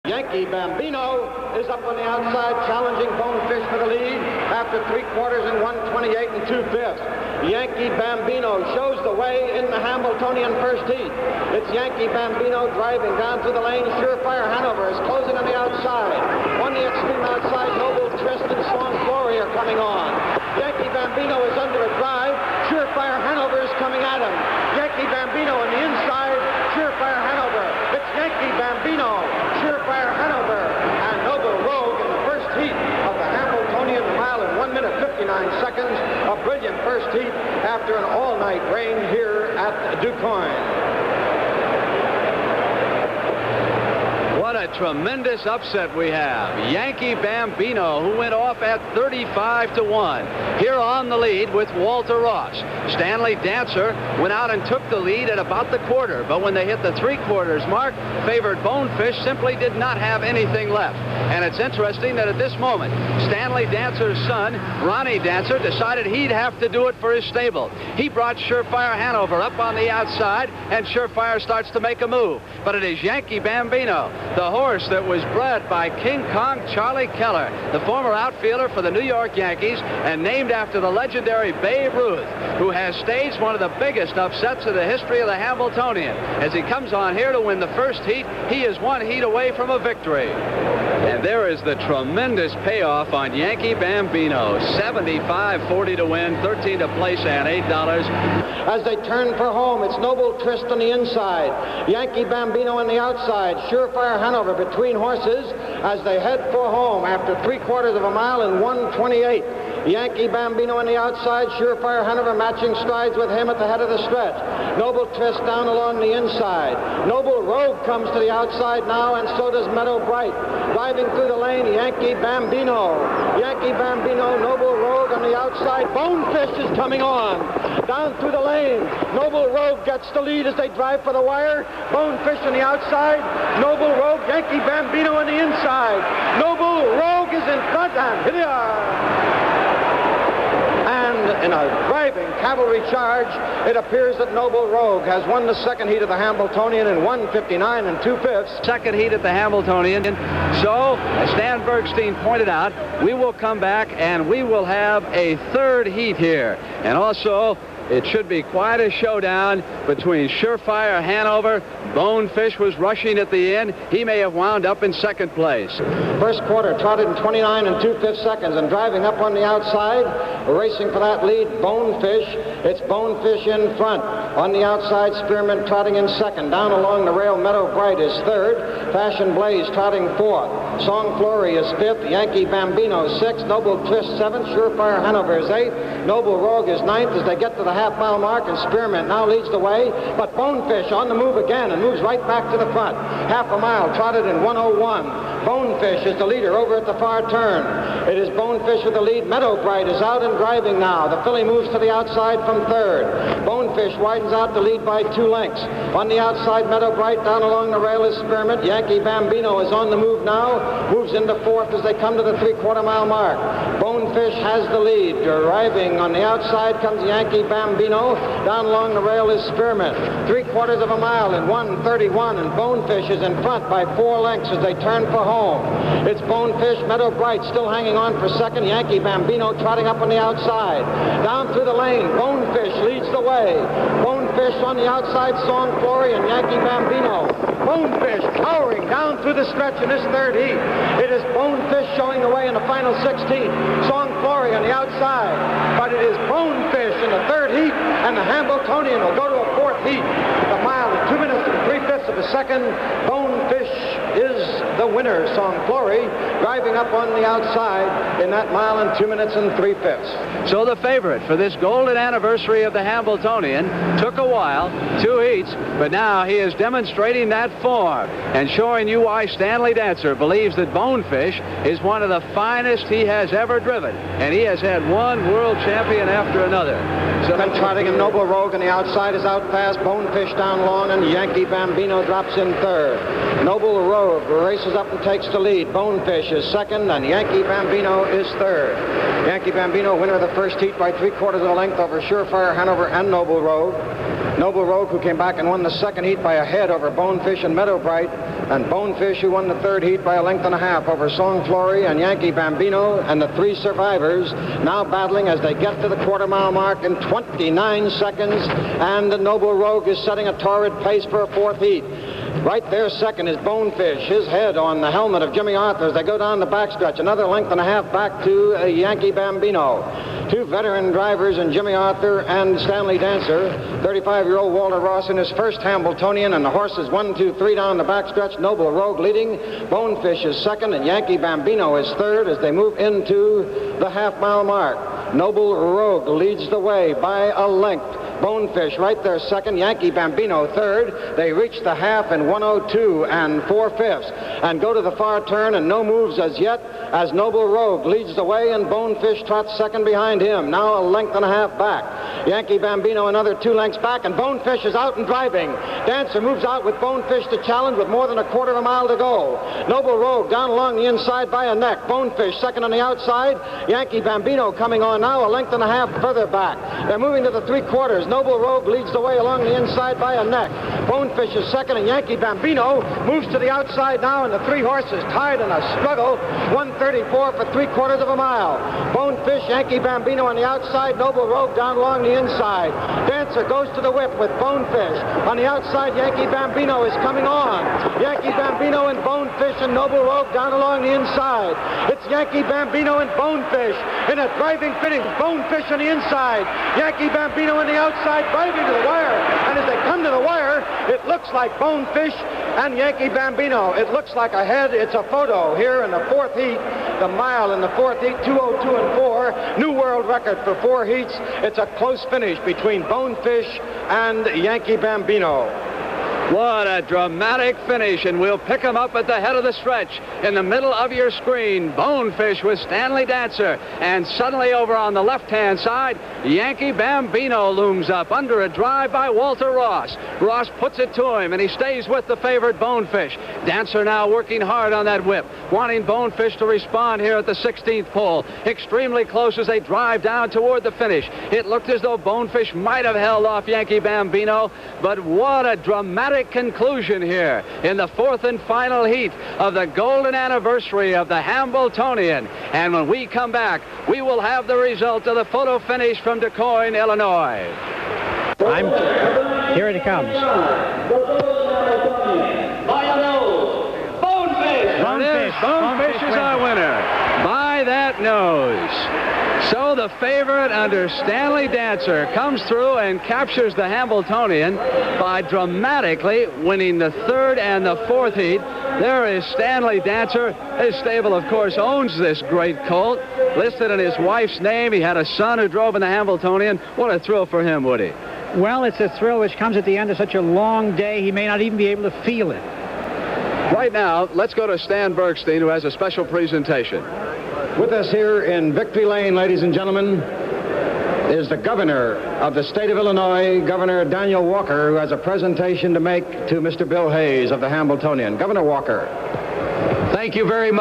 Yankee Bambino is up on the outside, challenging Bonefish for the lead after 3/4 and 1:28 2/5. Yankee Bambino shows the way in the Hambletonian first heat. It's Yankee Bambino driving down through the lane. Surefire Hanover is closing on the outside. On the extreme outside, Noble Twist and Song Glory are coming on. Yankee Bambino is under a drive. Surefire Hanover is coming at him. Yankee Bambino on the inside. Surefire Hanover. It's Yankee Bambino. Surefire Hanover and Noble Rogue in the first heat of the Hambletonian mile in 1 minute 59 seconds. A brilliant first heat after an all-night rain here at DuQuoin. What a tremendous upset we have. Yankee Bambino, who went off at 35-1, here on the lead with Walter Ross. Stanley Dancer went out and took the lead at about the quarter, but when they hit the 3/4 mark, favored Bonefish simply did not have anything left. And it's interesting that at this moment, Stanley Dancer's son, Ronnie Dancer, decided he'd have to do it for his stable. He brought Surefire Hanover up on the outside, and Surefire starts to make a move. But it is Yankee Bambino, the horse that was bred by King Kong Charlie Keller, the former outfielder for the New York Yankees and named after the legendary Babe Ruth, who has staged one of the biggest upsets in the history of the Hambletonian. As he comes on here to win the first heat, he is 1 heat away from a victory. And there is the tremendous payoff on Yankee Bambino. 75-40 to win, 13 to place, and $8. As they turn for home, it's Noble Twist on the inside. Yankee Bambino on the outside. Surefire Hanover between horses as they head for home after 3/4 of a mile in 1:28. Yankee Bambino on the outside, Surefire Hanover matching strides with him at the head of the stretch. Noble Twist down along the inside. Noble Rogue comes to the outside now, and so does Meadow Bright. Driving through the lane, Yankee Bambino. Yankee Bambino, Noble Rogue on the outside. Bonefish is coming on. Down through the lane. Noble Rogue gets the lead as they drive for the wire. Bonefish on the outside. Noble Rogue, Yankee Bambino on the inside. Noble Rogue is in front, and here they are. And in a driving cavalry charge, it appears that Noble Rogue has won the second heat of the Hambletonian in 1:59 2/5. Second heat at the Hambletonian. So, as Stan Bergstein pointed out, we will come back and we will have a third heat here. And also, it should be quite a showdown between Surefire Hanover. Bonefish was rushing at the end. He may have wound up in second place. First quarter trotted in 29 2/5 seconds, and driving up on the outside, racing for that lead, Bonefish. It's Bonefish in front. On the outside, Spearmint trotting in second. Down along the rail, Meadow Bright is third. Fashion Blaze trotting fourth. Song Glory is fifth. Yankee Bambino sixth. Noble Twist seventh. Surefire Hanover is eighth. Noble Rogue is ninth as they get to the half-mile mark, and Spearmint now leads the way. But Bonefish on the move again and moves right back to the front. Half a mile trotted in 1:01. Bonefish is the leader over at the far turn. It is Bonefish with the lead. Meadow Bright is out and driving now. The filly moves to the outside from third. Bonefish widens out the lead by 2 lengths. On the outside, Meadow Bright. Down along the rail is Spearmint. Yankee Bambino is on the move now. Moves into fourth as they come to the 3/4 mile mark. Bonefish has the lead. Driving on the outside comes Yankee Bambino. Down along the rail is Spearmint. 3/4 of a mile in 1:31, and Bonefish is in front by 4 lengths as they turn for home. It's Bonefish, Meadow Bright still hanging on for second. Yankee Bambino trotting up on the outside. Down through the lane, Bonefish leads the way. Bonefish on the outside, Song Glory and Yankee Bambino. Bonefish powering down through the stretch in this third heat. It is Bonefish showing the way in the final 16. Song Glory on the outside. But it is Bonefish in the third heat, and the Hambletonian will go to a fourth heat. The mile in 2 minutes and 3/5 of a second. Bonefish is the winner. Song Glory driving up on the outside in that mile in 2 minutes and 3/5. So the favorite for this golden anniversary of the Hambletonian took a while, 2 heats, but now he is demonstrating that form and showing you why Stanley Dancer believes that Bonefish is one of the finest he has ever driven, and he has had one world champion after another. So then trotting in Noble Rogue on the outside is out fast. Bonefish down long, and Yankee Bambino drops in third. Noble Rogue races up and takes the lead. Bonefish is second, and Yankee Bambino is third. Yankee Bambino, winner of the first heat by 3/4 of a length over Surefire Hanover and Noble Rogue. Noble Rogue, who came back and won the second heat by a head over Bonefish and Meadow Bright, and Bonefish, who won the third heat by a length and a half over Song Flory and Yankee Bambino, and the three survivors now battling as they get to the quarter-mile mark in 29 seconds, and the Noble Rogue is setting a torrid pace for a fourth heat. Right there second is Bonefish, his head on the helmet of Jimmy Arthur as they go down the backstretch, another length and a half back to Yankee Bambino. Two veteran drivers in Jimmy Arthur and Stanley Dancer. 35-year-old Walter Ross in his first Hambletonian, and the horses 1, 2, 3 down the backstretch. Noble Rogue leading, Bonefish is second, and Yankee Bambino is third as they move into the half-mile mark. Noble Rogue leads the way by a length. Bonefish right there second, Yankee Bambino third. They reach the half in 1:02 and 4/5 and go to the far turn, and no moves as yet as Noble Rogue leads the way, and Bonefish trots second behind him, now a length and a half back. Yankee Bambino another 2 lengths back, and Bonefish is out and driving. Dancer moves out with Bonefish to challenge with more than a quarter of a mile to go. Noble Rogue down along the inside by a neck. Bonefish second on the outside. Yankee Bambino coming on now a length and a half further back. They're moving to the 3/4. Noble Rogue leads the way along the inside by a neck. Bonefish is second, and Yankee Bambino moves to the outside now, and the three horses tied in a struggle. 1:34 for 3/4 of a mile. Bonefish, Yankee Bambino on the outside, Noble Rogue down along the inside. Dancer goes to the whip with Bonefish. On the outside, Yankee Bambino is coming on. Yankee Bambino and Bonefish and Noble Rogue down along the inside. It's Yankee Bambino and Bonefish in a driving finish. Bonefish on the inside. Yankee Bambino on the outside, driving to the wire. And as they come to the wire, it looks like Bonefish and Yankee Bambino. It looks like a head. It's a photo here in the fourth heat. The mile in the fourth heat, 2:02 and 4. New world record for 4 heats. It's a close finish between Bonefish and Yankee Bambino. What a dramatic finish, and we'll pick him up at the head of the stretch in the middle of your screen. Bonefish with Stanley Dancer, and suddenly over on the left-hand side, Yankee Bambino looms up under a drive by Walter Ross. Ross puts it to him, and he stays with the favored Bonefish. Dancer now working hard on that whip, wanting Bonefish to respond here at the 16th pole. Extremely close as they drive down toward the finish. It looked as though Bonefish might have held off Yankee Bambino, but what a dramatic conclusion here in the fourth and final heat of the golden anniversary of the Hambletonian. And when we come back, we will have the result of the photo finish from Du Quoin, Illinois. Here it comes. Bonefish is our winner by that nose. So the favorite under Stanley Dancer comes through and captures the Hambletonian by dramatically winning the third and the fourth heat. There is Stanley Dancer. His stable, of course, owns this great colt. Listed in his wife's name. He had a son who drove in the Hambletonian. What a thrill for him, Woody. Well, it's a thrill which comes at the end of such a long day. He may not even be able to feel it. Right now, let's go to Stan Bergstein, who has a special presentation. With us here in Victory Lane, ladies and gentlemen, is the governor of the state of Illinois, Governor Daniel Walker, who has a presentation to make to Mr. Bill Hayes of the Hambletonian. Governor Walker. Thank you very much.